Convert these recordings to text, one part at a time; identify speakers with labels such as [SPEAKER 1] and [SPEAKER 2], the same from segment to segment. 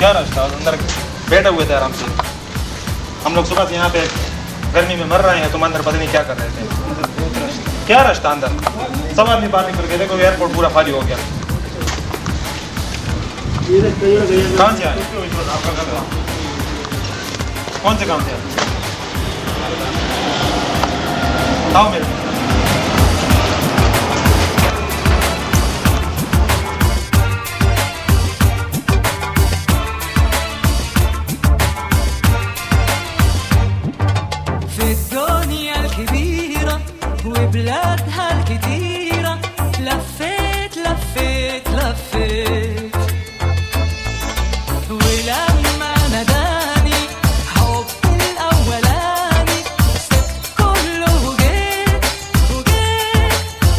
[SPEAKER 1] क्या रास्ता अंदर बैठे हुए थे आराम से। हम लोग सुबह से यहाँ पे गर्मी में मर रहे हैं, तुम अंदर पता नहीं क्या कर रहे थे। क्या रास्ता अंदर, सब आदमी बाहर निकल गए। देखो एयरपोर्ट पूरा खाली हो गया। कहाँ से आए, कौन से काम से आए, आओ मेरे।
[SPEAKER 2] وبلادها الكتيرة لفيت لفيت لفيت ولما ناداني حب الأولاني سبت كله وجيت وجيت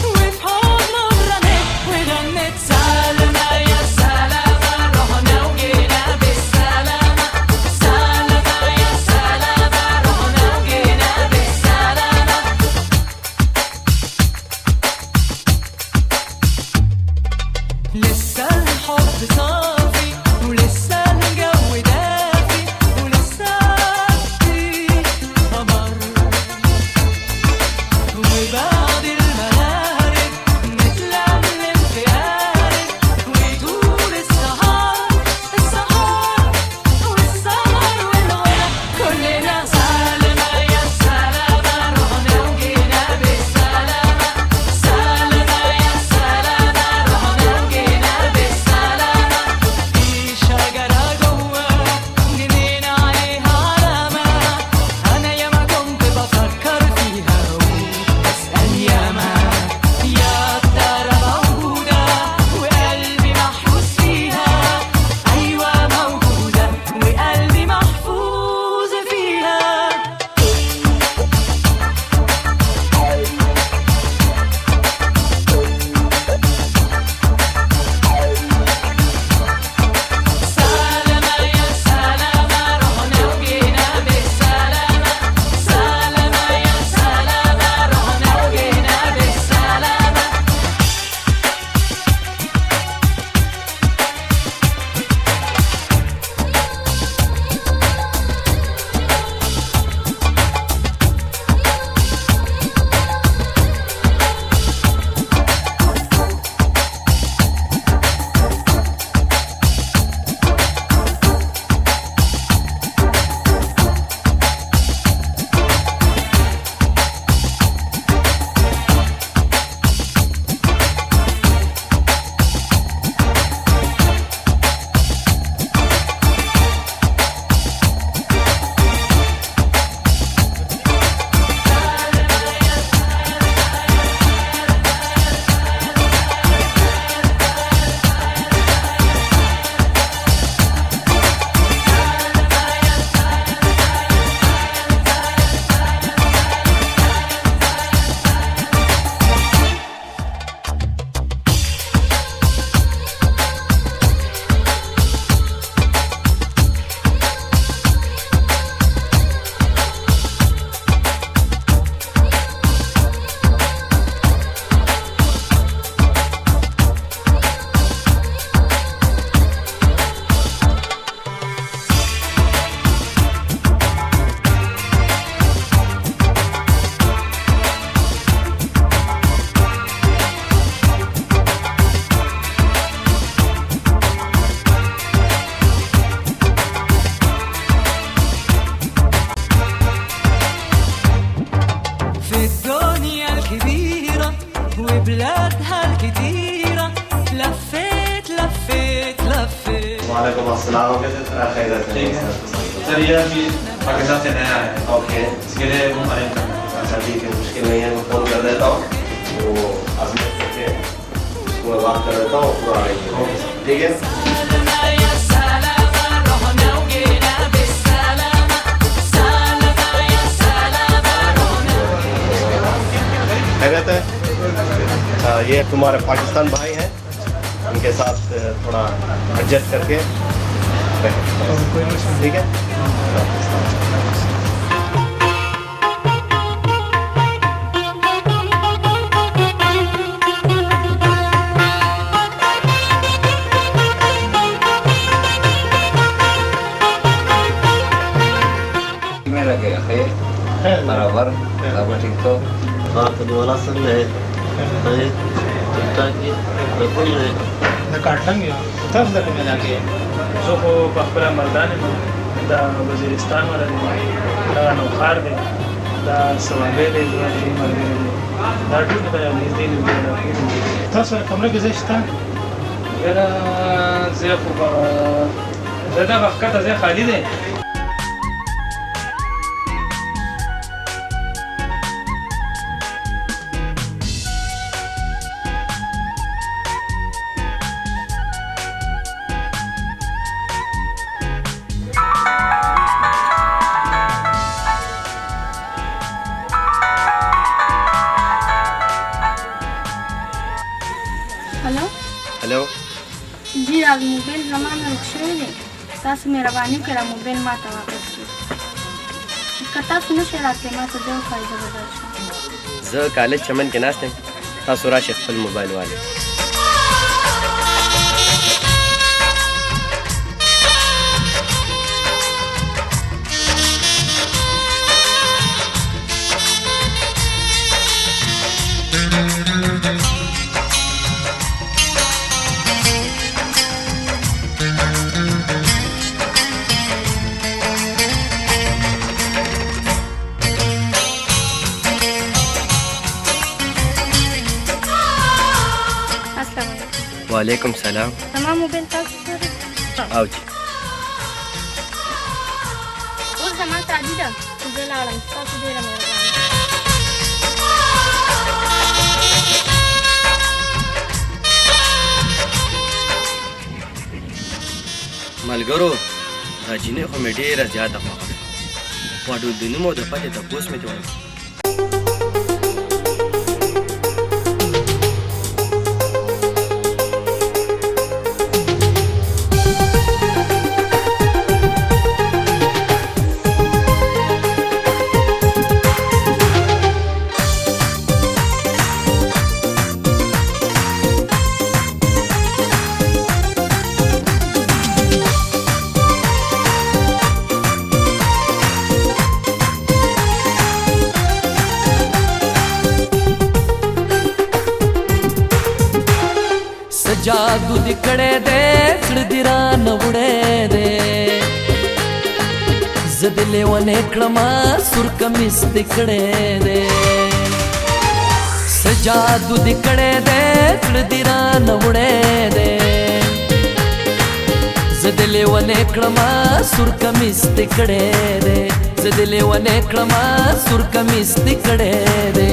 [SPEAKER 2] وفي حضنه رنيت وغنيت سلامة يا سلامة رحنا وجينا بالسلامة سلامة يا سلامة رحنا وجينا بالسلامة لسه الحب صافي ولسه الجو دافي ولسه في قمر وبعد المغارب نتلملم في قارب ويدور السهر السهر والسهر والغنى كلنا سلامة يا سلامة رحنا وجينا بالسلامة سلامة يا سلامة رحنا وجينا بالسلامة في شجرة جوه جنينا عليها علامة أنا ياما كنت بفكر فيها وبسأل ياما يا ترى موجودة وقلبي محبوس فيها أيوة موجودة وقلبي محفوظ فيها سلامة يا سلامة رحنا وجينا بالسلامة سلامة يا سلامة رحنا وجينا بالسلامة في الدنيا الكبيرة وبلادها الكتيرة لفيت لفيت لفيت
[SPEAKER 3] वालेकुम अस्सलाम कैसे खैरियत है
[SPEAKER 1] ठीक है सर, ये अभी पाकिस्तान से नया है,
[SPEAKER 3] ओके
[SPEAKER 1] इसके लिए रूम अरेंज करना है।
[SPEAKER 3] अच्छा ठीक है मुश्किल नहीं है मैं फ़ोन कर देता हूँ वो अजमेर से उसको बात कर देता हूँ पूरा आ रही है ठीक है
[SPEAKER 2] سلامة يا سلامة رحنا وجينا بالسلامة سلامة يا سلامة رحنا
[SPEAKER 3] खैरियत है ये तुम्हारे पाकिस्तान भाई हैं उनके साथ थोड़ा एडजस्ट करके ठीक है برابر अब ठीक तो बात वाला सब है अरे ټیکټاک کې کوم نه
[SPEAKER 1] د کاټلنګ یو تاسو د کومه علاقې زه خو په خپل مردان یم د وزیرستان ولا دا نوخار دی دا سوابې دی دا مرګري دی دا ټول د نږدې دی تاسو کومه کې زشته دا زه خو دا وخت زه خالی دی
[SPEAKER 4] हेलो
[SPEAKER 3] हेलो
[SPEAKER 4] जी आज मोबाइल ज़माना रुक शोले तास मेहरबानी करा मोबाइल माता वापस की कता सुनो शराते माता दो फायदा बदल
[SPEAKER 3] زه کالج چمن کې ناست یم تاسو راشئ خپل موبایل والے वालेकुम सलाम
[SPEAKER 4] तमाम मोबाइल तास
[SPEAKER 3] आओ जी
[SPEAKER 4] उस जमाना ताजी दा तुझे लाड़म तास दे रहा मेरा
[SPEAKER 3] ملګرو دا جینې خو مې ډېره زیاته خوښه ده واډو د نومو د پاتې تپوس مې جوړ
[SPEAKER 2] जादू दिकड़े दे सड़दिरा नवड़े दे जदले वने क्रमा सुर कमिस दिकड़े दे सजादू दिकड़े दे सड़दिरा नवड़े दे जदले वने क्रमा सुर कमिस दिकड़े दे जदले वने क्रमा सुर कमिस दिकड़े दे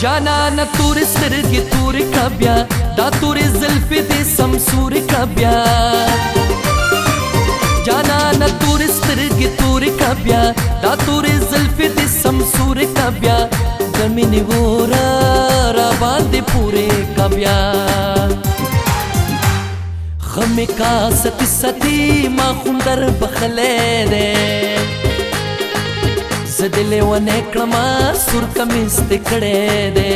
[SPEAKER 2] जाना न तूरी सिरगी तूरी कब्या दा तूरी ज़ुल्फ़ी दी समसूरी कब्या जाना न तूरी सिरगी तूरी कब्या दा तूरी ज़ुल्फ़ी दी समसूरी कब्या ज़मीनी वोरा राबादी पूरे कब्या खमे का सती सती माँ खुंदर बखले दे जदले वने क्रमा सुर कमिस दिकड़े दे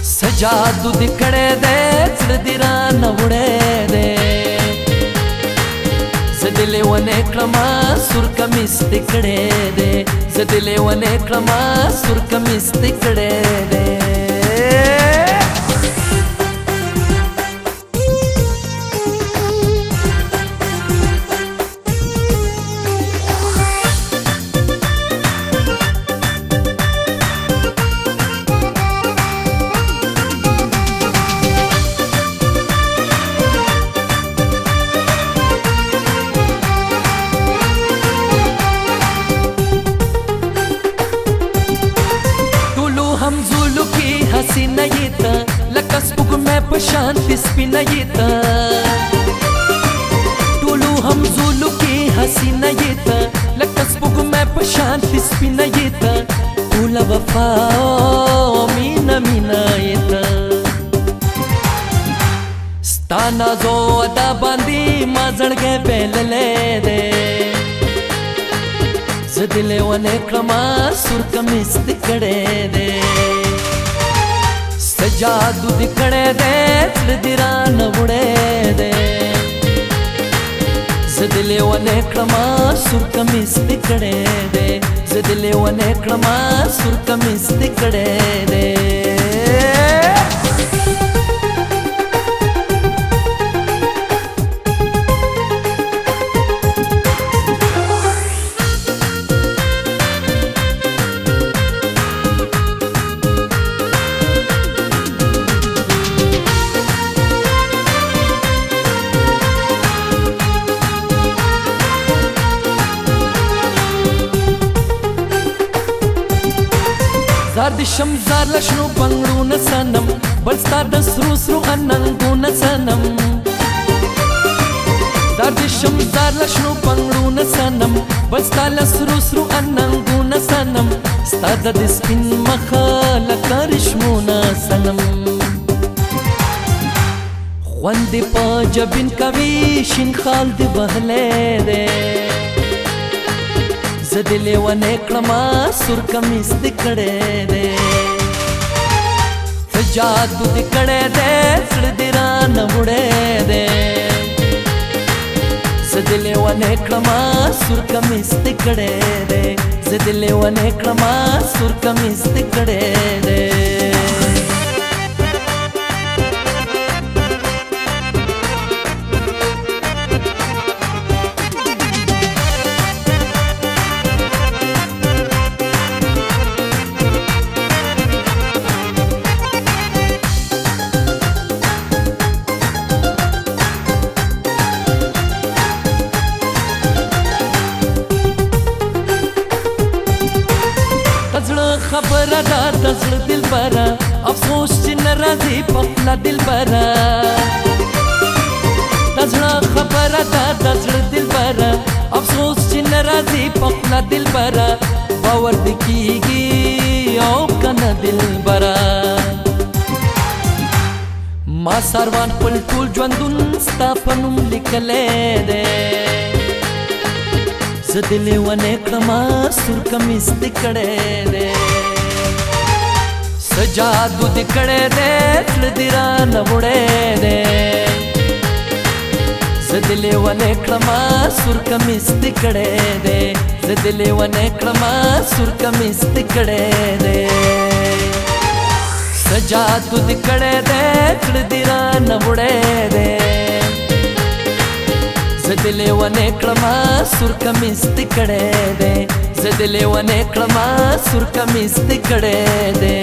[SPEAKER 2] सजादू दिकड़े दे सड़दिरा नवड़े दे जदले वने क्रमा सुर कमिस दिकड़े दे जदले वने क्रमा सुर कमिस दिकड़े दे हसीना ये था लकस बुग में पशांति स्पिना ये था टोलू हम जोलू की हसीना ये था लकस बुग में पशांति स्पिना ये था टोला वफा ओ मीना मीना येता स्ताना जो अदा बांधी माजळगे बेलले दे जदिले वने क्रमा सुर कमीस दिकड़े दे सजादू दिकड़े दे दिरा नबुड़े दे जदिले वने क्रमा सुर कमीस दिकड़े दे जदिले वने क्रमा सुर कमीस दिकड़े दे زار دشم زار لشنو بنگړو نسنم بلستا د سرو سرو اننګو نسنم زار دشم زار لشنو بنگړو نسنم بلستا د سرو سرو اننګو نسنم ستا د سپین مخ لکه رشمو نسنم خوند په جبین کوي شین خال دی بهله ده زدلې ونه کړما سر کمیس دکړې دې سجادو دکړې دې سړ دیرا نوړې دې زدلې ونه کړما سر کمیس دکړې دې زدلې ونه کړما سر کمیس دکړې دې خبره دا د زړه دلبره افسوس چې ناراضي په خپل دلبره د زړه خبره دا د زړه دلبره افسوس چې ناراضي په خپل دلبره باور دې کیږي او کنه دلبره ما سروان خپل ټول ژوندون ستا په نوم لیکلی دی زدلې ونه کړما سور کمیس دکړې دې سجادو دکړې دې تل دیرا نوړې دې زدلې ونه کړما سور کمیس دکړې دې زدلې ونه کړما سور کمیس دکړې دې سجادو دکړې دې تل دیرا نوړې دې زدلې ونه کړما سور کمیس دکړې دې زدلې ونه کړما سور کمیس دکړې دې